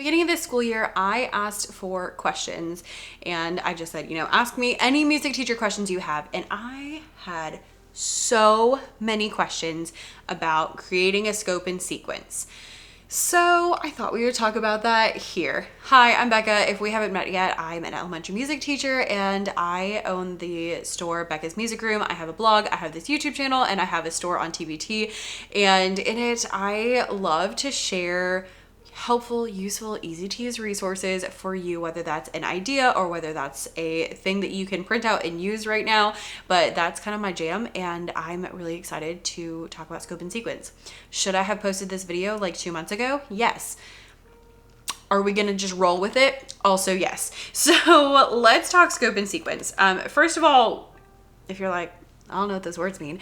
beginning of this school year, I asked for questions and I just said, ask me any music teacher questions you have. And I had so many questions about creating a scope and sequence. So I thought we would talk about that here. Hi, I'm Becca. If we haven't met yet, I'm an elementary music teacher and I own the store Becca's Music Room. I have a blog, I have this YouTube channel, and I have a store on TBT. And in it, I love to share helpful, useful, easy to use resources for you, whether that's an idea or whether that's a thing that you can print out and use right now. But that's kind of my jam, and I'm really excited to talk about scope and sequence. Should I have posted this video like 2 months ago? Yes. Are we gonna just roll with it? Also, yes. So let's talk scope and sequence. First of all, if you're like, I don't know what those words mean.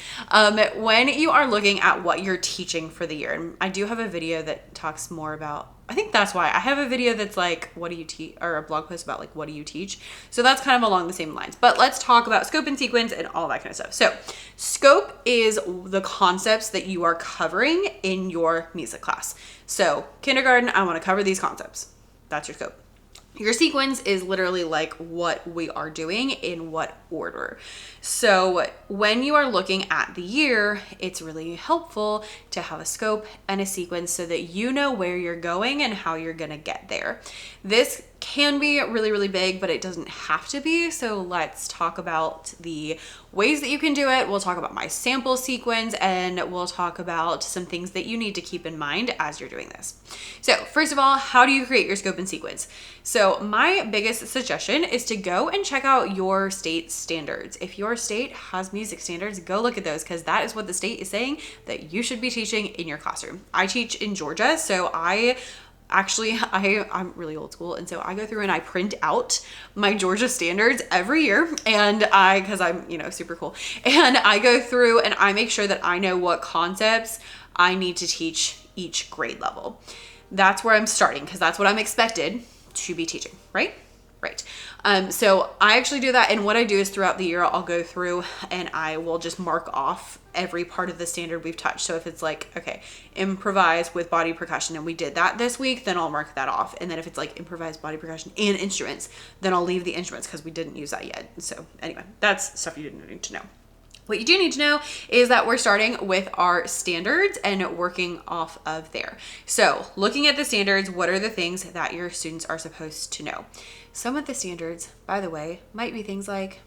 When you are looking at what you're teaching for the year, and I do have a video that talks more about, I think that's why I have a video that's like, what do you teach, or a blog post about like, what do you teach? So that's kind of along the same lines, but let's talk about scope and sequence and all that kind of stuff. So scope is the concepts that you are covering in your music class. So kindergarten, I want to cover these concepts. That's your scope. Your sequence is literally like what we are doing in what order. So when you are looking at the year, it's really helpful to have a scope and a sequence so that you know where you're going and how you're gonna get there. This can be really, really big, but it doesn't have to be. So let's talk about the ways that you can do it. We'll talk about my sample sequence and we'll talk about some things that you need to keep in mind as you're doing this. So first of all, how do you create your scope and sequence? So my biggest suggestion is to go and check out your state standards. If your state has music standards, go look at those because that is what the state is saying that you should be teaching in your classroom. I teach in Georgia, so I'm really old school, and so I go through and I print out my Georgia standards every year, and because I'm super cool, and I go through and I make sure that I know what concepts I need to teach each grade level. That's where I'm starting because that's what I'm expected to be teaching, right? Right. So I actually do that. And what I do is throughout the year, I'll go through and I will just mark off every part of the standard we've touched. So if it's like, okay, improvise with body percussion and we did that this week, then I'll mark that off. And then if it's like improvise body percussion and instruments, then I'll leave the instruments because we didn't use that yet. So anyway, that's stuff you didn't need to know. What you do need to know is that we're starting with our standards and working off of there. So looking at the standards, what are the things that your students are supposed to know? Some of the standards, by the way, might be things like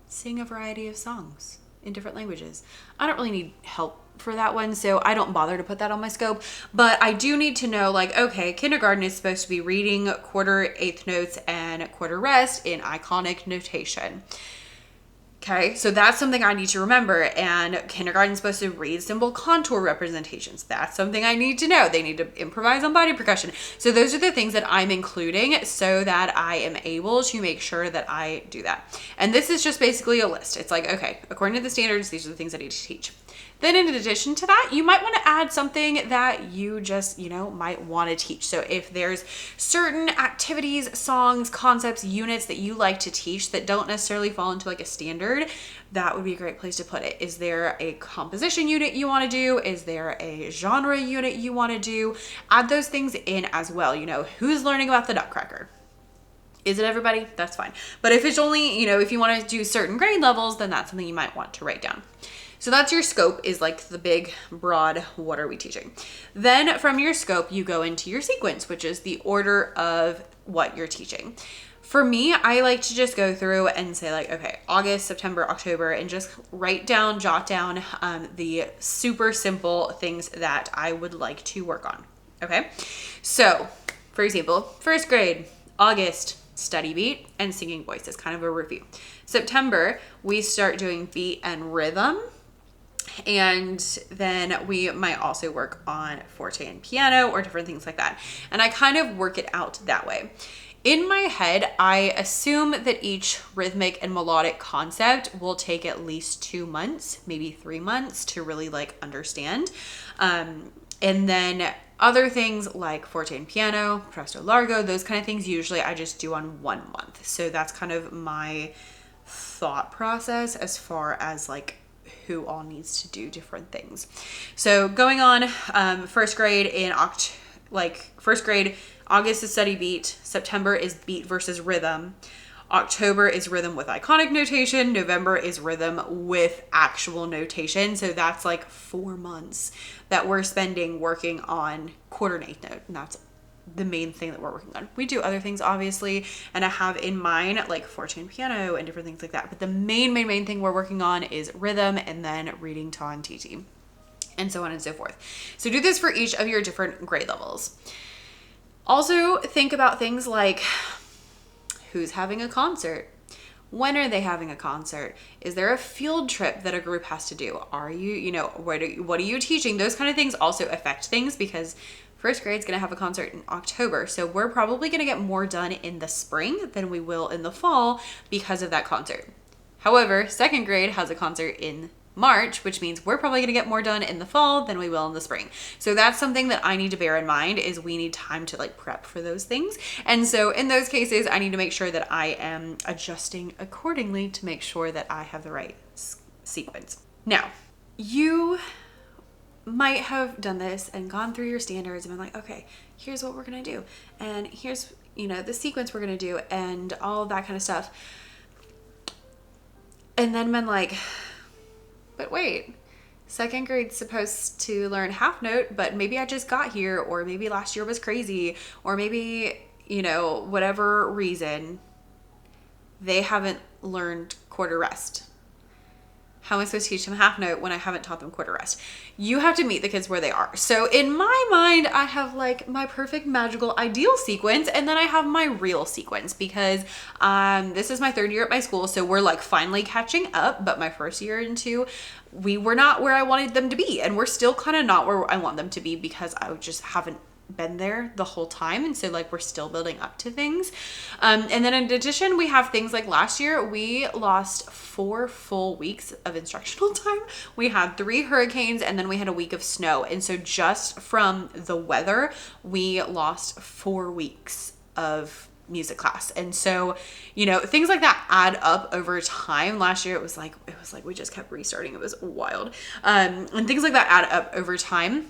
sing a variety of songs in different languages. I don't really need help for that one, so I don't bother to put that on my scope, but I do need to know, like, okay, kindergarten is supposed to be reading quarter, eighth notes, and quarter rest in iconic notation. Okay, so that's something I need to remember. And kindergarten's supposed to read symbol contour representations. That's something I need to know. They need to improvise on body percussion. So those are the things that I'm including so that I am able to make sure that I do that. And this is just basically a list. It's like, okay, according to the standards, these are the things I need to teach. Then in addition to that, you might want to add something that you just, might want to teach. So if there's certain activities, songs, concepts, units that you like to teach that don't necessarily fall into like a standard, that would be a great place to put it. Is there a composition unit you want to do? Is there a genre unit you want to do? Add those things in as well. Who's learning about the Nutcracker? Is it everybody? That's fine. But if it's only, if you want to do certain grade levels, then that's something you might want to write down. So that's your scope, is like the big, broad, what are we teaching? Then from your scope, you go into your sequence, which is the order of what you're teaching. For me, I like to just go through and say like, okay, August, September, October, and just jot down the super simple things that I would like to work on, okay? So, for example, first grade, August, study beat and singing voice is kind of a review. September, we start doing beat and rhythm. And then we might also work on forte and piano or different things like that. And I kind of work it out that way. In my head, I assume that each rhythmic and melodic concept will take at least 2 months, maybe 3 months to really like understand. And then other things like forte and piano, presto largo, those kind of things, usually I just do on 1 month. So that's kind of my thought process as far as like who all needs to do different things. So going on first grade in like first grade, August is study beat, September is beat versus rhythm, October is rhythm with iconic notation, November is rhythm with actual notation. So that's like 4 months that we're spending working on quarter and eighth note, and that's the main thing that we're working on. We do other things obviously, and I have in mind like four-tune piano and different things like that, but the main thing we're working on is rhythm, and then reading, ta, and TT, and so on and so forth. So do this for each of your different grade levels. Also think about things like who's having a concert, when are they having a concert, is there a field trip that a group has to do, are you know, what are you teaching? Those kind of things also affect things, because first grade's gonna have a concert in October, so we're probably gonna get more done in the spring than we will in the fall because of that concert. However, second grade has a concert in March, which means we're probably gonna get more done in the fall than we will in the spring. So that's something that I need to bear in mind, is we need time to like prep for those things. And so in those cases, I need to make sure that I am adjusting accordingly to make sure that I have the right sequence. Now, you might have done this and gone through your standards and been like, okay, here's what we're gonna do, and here's, you know, the sequence we're gonna do, and all of that kind of stuff. And then been like, but wait, second grade's supposed to learn half note, but maybe I just got here, or maybe last year was crazy, or maybe, you know, whatever reason, they haven't learned quarter rest. How am I supposed to teach them half note when I haven't taught them quarter rest? You have to meet the kids where they are. So in my mind, I have like my perfect, magical, ideal sequence, and then I have my real sequence, because this is my third year at my school, so we're like finally catching up. But my first year and two, we were not where I wanted them to be, and we're still kind of not where I want them to be, because I just haven't been there the whole time, and so like we're still building up to things. And then in addition, we have things like last year we lost 4 full weeks of instructional time. We had 3 hurricanes, and then we had a week of snow, and so just from the weather we lost 4 weeks of music class. And so, you know, things like that add up over time. Last year it was like we just kept restarting. It was wild. And things like that add up over time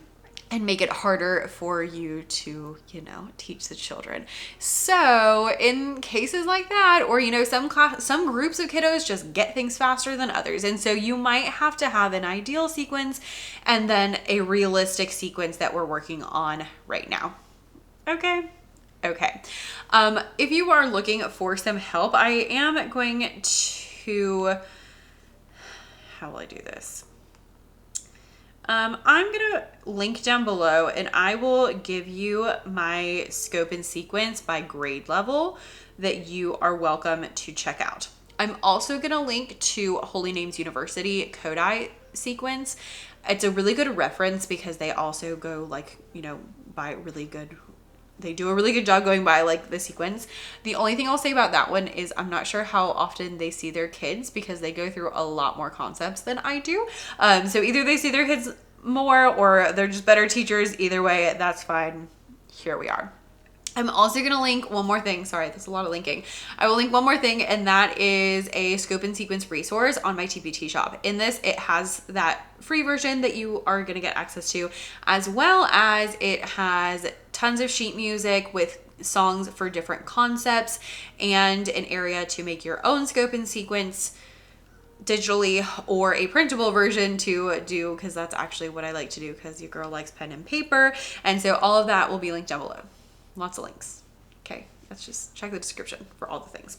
and make it harder for you to, you know, teach the children. So in cases like that, or, you know, some groups of kiddos just get things faster than others. And so you might have to have an ideal sequence and then a realistic sequence that we're working on right now. Okay. If you are looking for some help, I am going to, how will I do this? I'm gonna link down below, and I will give you my scope and sequence by grade level that you are welcome to check out. I'm also gonna link to Holy Names University Kodai sequence. It's a really good reference because they also go like, you know, they do a really good job going by like the sequence. The only thing I'll say about that one is I'm not sure how often they see their kids, because they go through a lot more concepts than I do. So either they see their kids more, or they're just better teachers. Either way, that's fine. Here we are. I'm also going to link one more thing. Sorry, there's a lot of linking. I will link one more thing, and that is a scope and sequence resource on my TPT shop. In this, it has that free version that you are going to get access to, as well as it has tons of sheet music with songs for different concepts and an area to make your own scope and sequence digitally, or a printable version to do, because that's actually what I like to do, because your girl likes pen and paper. And so all of that will be linked down below. Lots of links. Okay, let's just check the description for all the things.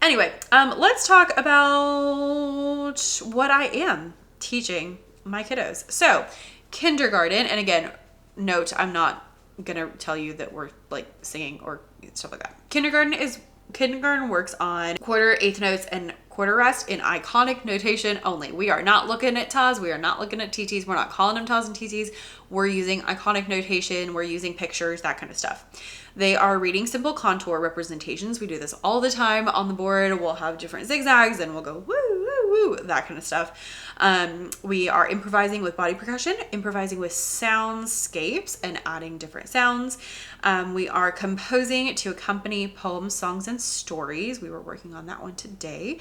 Anyway, let's talk about what I am teaching my kiddos. So kindergarten, and again, note, I'm not gonna tell you that we're like singing or stuff like that. Kindergarten works on quarter, eighth notes, and quarter rest in iconic notation only. We are not looking at tas. We are not looking at TTs. We're not calling them tas and TTs. We're using iconic notation. We're using pictures, that kind of stuff. They are reading simple contour representations. We do this all the time on the board. We'll have different zigzags, and we'll go woo, woo, woo, that kind of stuff. We are improvising with body percussion, improvising with soundscapes and adding different sounds. We are composing to accompany poems, songs, and stories. We were working on that one today.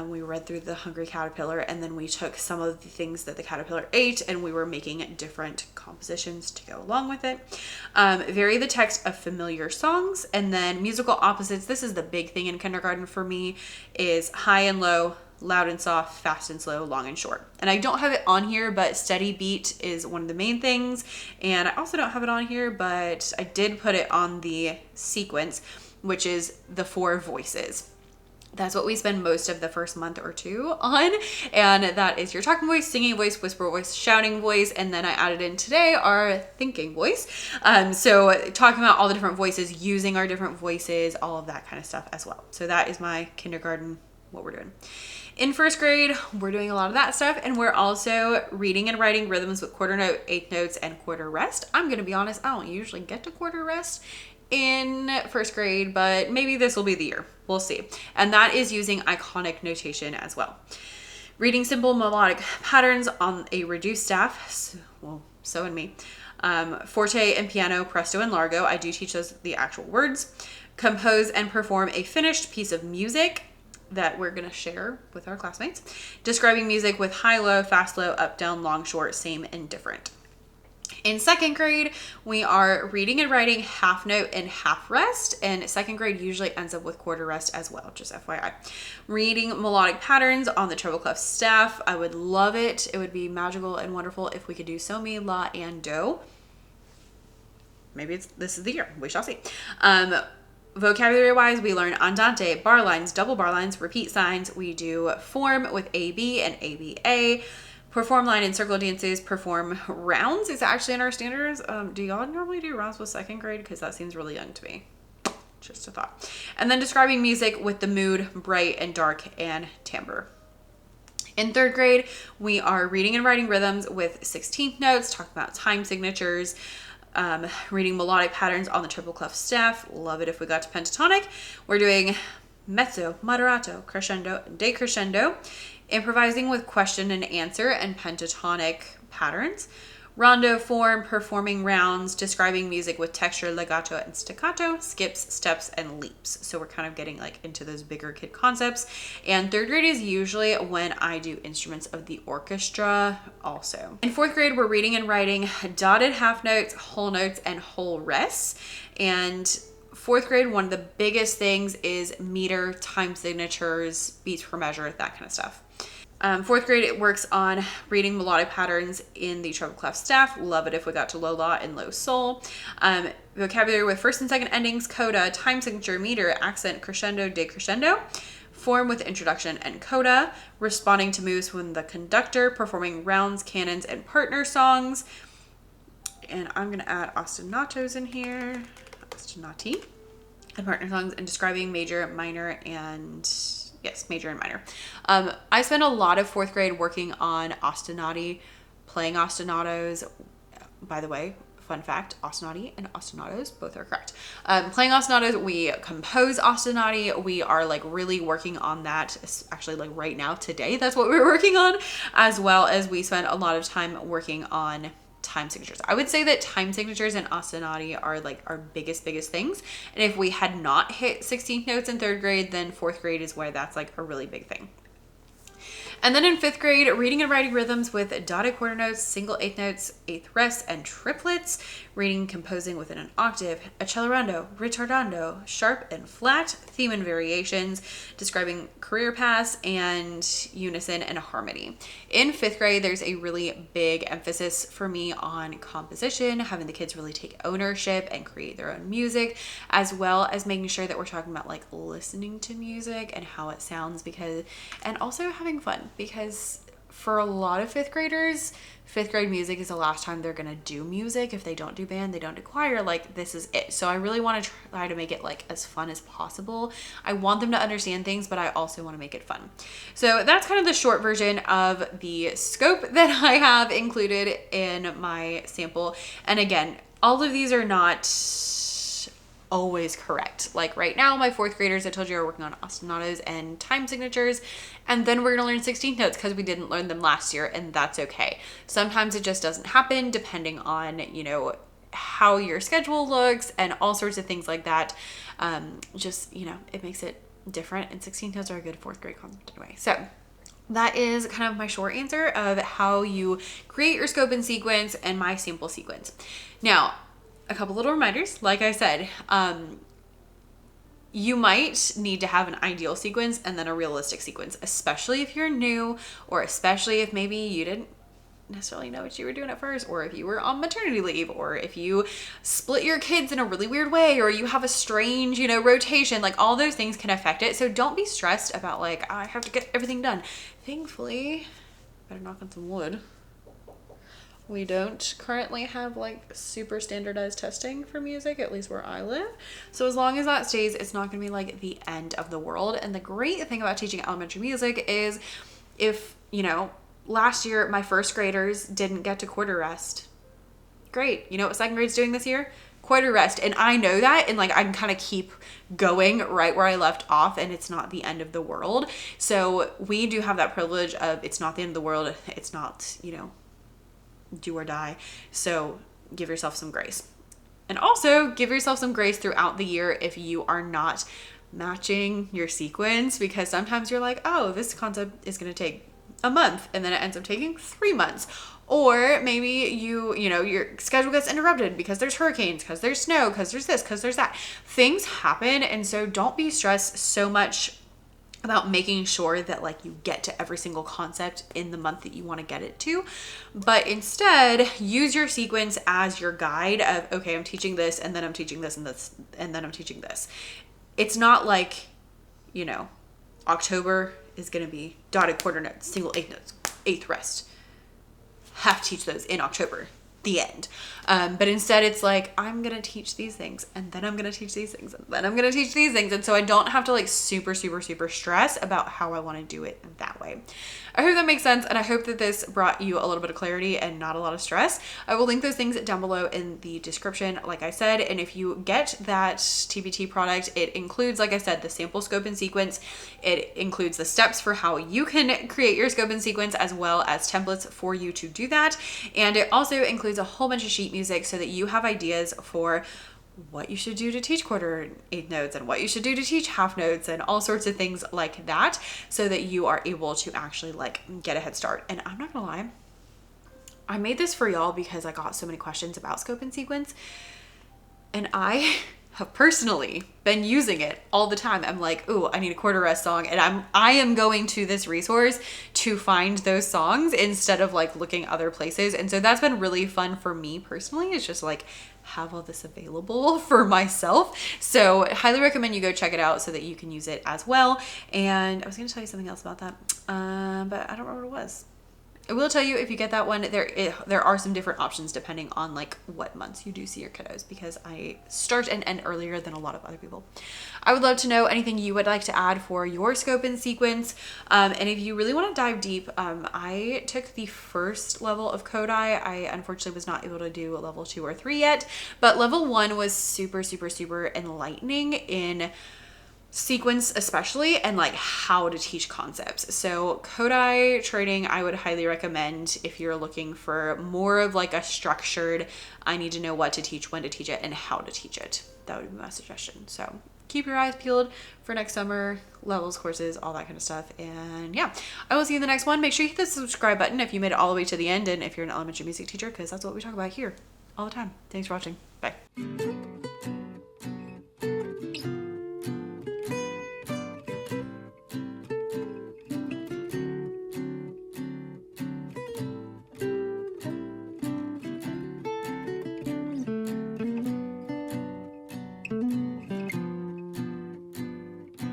We read through The Hungry Caterpillar, and then we took some of the things that the caterpillar ate and we were making different compositions to go along with it. Vary the text of familiar songs, and then musical opposites. This is the big thing in kindergarten for me, is high and low, loud and soft, fast and slow, long and short. And I don't have it on here, but steady beat is one of the main things. And I also don't have it on here, but I did put it on the sequence, which is the 4 voices. That's what we spend most of the first month or 2 on. And that is your talking voice, singing voice, whisper voice, shouting voice. And then I added in today our thinking voice. So talking about all the different voices, using our different voices, all of that kind of stuff as well. So that is my kindergarten, what we're doing. In first grade, we're doing a lot of that stuff, and we're also reading and writing rhythms with quarter note, eighth notes, and quarter rest. I'm gonna be honest, I don't usually get to quarter rest in first grade, but maybe this will be the year. We'll see. And that is using iconic notation as well. Reading simple melodic patterns on a reduced staff, so and me. Forte and piano, presto and largo. I do teach those the actual words. Compose and perform a finished piece of music that we're going to share with our classmates. Describing music with high, low, fast, low, up, down, long, short, same, and different. In second grade, we are reading and writing half note and half rest, and second grade usually ends up with quarter rest as well, just FYI. Reading melodic patterns on the treble clef staff. I would love it. It would be magical and wonderful if we could do so, mi, la, and do. Maybe this is the year. We shall see. Vocabulary wise, we learn andante, bar lines, double bar lines, repeat signs. We do form with AB and ABA. Perform line and circle dances, perform rounds is actually in our standards. Do y'all normally do rounds with second grade? Because that seems really young to me. Just a thought. And then describing music with the mood, bright and dark, and timbre. In third grade, we are reading and writing rhythms with 16th notes, talking about time signatures, reading melodic patterns on the triple clef staff. Love it if we got to pentatonic. We're doing mezzo, moderato, crescendo, and decrescendo. Improvising with question and answer and pentatonic patterns. Rondo form, performing rounds, describing music with texture, legato, and staccato, skips, steps, and leaps. So we're kind of getting like into those bigger kid concepts. And third grade is usually when I do instruments of the orchestra also. In fourth grade, we're reading and writing dotted half notes, whole notes, and whole rests. And fourth grade, one of the biggest things is meter, time signatures, beats per measure, that kind of stuff. Fourth grade, it works on reading melodic patterns in the treble clef staff. Love it if we got to low la and low sol. Vocabulary with first and second endings, coda, time signature, meter, accent, crescendo, decrescendo. Form with introduction and coda. Responding to moves when the conductor, performing rounds, canons, and partner songs. And I'm going to add ostinatos in here. Ostinati. And partner songs, and describing major, minor, and yes, major and minor. I spent a lot of fourth grade working on ostinati, playing ostinatos. By the way, fun fact, ostinati and ostinatos, both are correct. Playing ostinatos, we compose ostinati. We are like really working on that, actually like right now, today, that's what we're working on, as well as we spent a lot of time working on time signatures. I would say that time signatures and ostinati are like our biggest things. And if we had not hit 16th notes in third grade, then fourth grade is where that's like a really big thing. And then in fifth grade, reading and writing rhythms with dotted quarter notes, single eighth notes, eighth rests, and triplets. Reading and composing within an octave, accelerando, ritardando, sharp and flat, theme and variations, describing career paths, and unison and harmony. In fifth grade, there's a really big emphasis for me on composition, having the kids really take ownership and create their own music, as well as making sure that we're talking about like listening to music and how it sounds, and also having fun, because for a lot of fifth graders, fifth grade music is the last time they're gonna do music. If they don't do band, they don't do choir, like this is it. So I really want to try to make it like as fun as possible. I want them to understand things, but I also want to make it fun. So that's kind of the short version of the scope that I have included in my sample. And again, all of these are not always correct. Like right now, my fourth graders, I told you, are working on ostinatos and time signatures, and then we're gonna learn 16th notes because we didn't learn them last year, and that's okay. Sometimes it just doesn't happen depending on, you know, how your schedule looks and all sorts of things like that. Just, you know, it makes it different, and 16th notes are a good fourth grade concept anyway. So that is kind of my short answer of how you create your scope and sequence and my sample sequence. Now, a couple little reminders. Like I said, you might need to have an ideal sequence and then a realistic sequence, especially if you're new, or especially if maybe you didn't necessarily know what you were doing at first, or if you were on maternity leave, or if you split your kids in a really weird way, or you have a strange, you know, rotation. Like all those things can affect it. So don't be stressed about like, I have to get everything done. Thankfully, better knock on some wood, we don't currently have like super standardized testing for music, at least where I live. So as long as that stays, it's not gonna be like the end of the world. And the great thing about teaching elementary music is if, you know, last year my first graders didn't get to quarter rest, great. You know what second grade's doing this year? Quarter rest. And I know that, and like I can kind of keep going right where I left off, and it's not the end of the world. So we do have that privilege of, it's not the end of the world, it's not, you know, do or die. So give yourself some grace. And also give yourself some grace throughout the year if you are not matching your sequence, because sometimes you're like, oh, this concept is going to take a month, and then it ends up taking 3 months. Or maybe you know, your schedule gets interrupted because there's hurricanes, because there's snow, because there's this, because there's that. Things happen. And so don't be stressed so much about making sure that like you get to every single concept in the month that you want to get it to, but instead use your sequence as your guide of, okay, I'm teaching this, and then I'm teaching this, and this, and then I'm teaching this. It's not like, you know, October is going to be dotted quarter notes, single eighth notes, eighth rest. Have to teach those in October, the end. But instead it's like, I'm going to teach these things, and then I'm going to teach these things, and then I'm going to teach these things. And so I don't have to like super stress about how I want to do it that way. I hope that makes sense. And I hope that this brought you a little bit of clarity and not a lot of stress. I will link those things down below in the description, like I said. And if you get that TBT product, it includes, like I said, the sample, scope, and sequence. It includes the steps for how you can create your scope and sequence, as well as templates for you to do that. And it also includes a whole bunch of sheet music so that you have ideas for what you should do to teach quarter eighth notes, and what you should do to teach half notes, and all sorts of things like that, so that you are able to actually like get a head start. And I'm not gonna lie, I made this for y'all because I got so many questions about scope and sequence, and I have personally been using it all the time. I'm like, ooh, I need a quarter rest song, and I am going to this resource to find those songs instead of like looking other places. And so that's been really fun for me personally. It's just like have all this available for myself. So highly recommend you go check it out so that you can use it as well. And I was going to tell you something else about that, but I don't remember what it was. I will tell you, if you get that one, there are some different options depending on like what months you do see your kiddos, because I start and end earlier than a lot of other people. I would love to know anything you would like to add for your scope and sequence. And if you really want to dive deep, I took the first level of Kodai. I unfortunately was not able to do a level 2 or 3 yet, but level 1 was super enlightening in sequence especially, and like how to teach concepts. So Kodai training I would highly recommend if you're looking for more of like a structured, I need to know what to teach, when to teach it, and how to teach it. That would be my suggestion. So keep your eyes peeled for next summer levels, courses, all that kind of stuff. And yeah, I will see you in the next one. Make sure you hit the subscribe button if you made it all the way to the end, and if you're an elementary music teacher, because that's what we talk about here all the time. Thanks for watching. Bye.